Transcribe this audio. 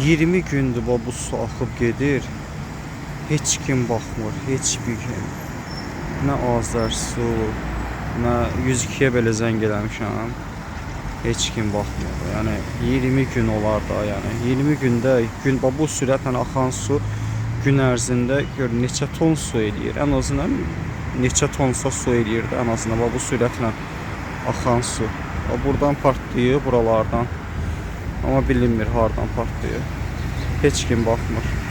20 gündür bu su axıb gedir. Heç kim baxmır, heç bir kim. Nə Azər su, nə 102-yə belə zəng eləmişəm. Heç kim baxmır. Yəni 20 gün olar da, yəni 20 gündə bu sürətlə axan su gün ərzində gör neçə ton su eləyir. Ən azından neçə tonsa su eləyir də, ən azından bu sürətlə axan su. Buradan partlayır buralardan. Amma bilinmir hardan partlayır. Heç kim baxmır.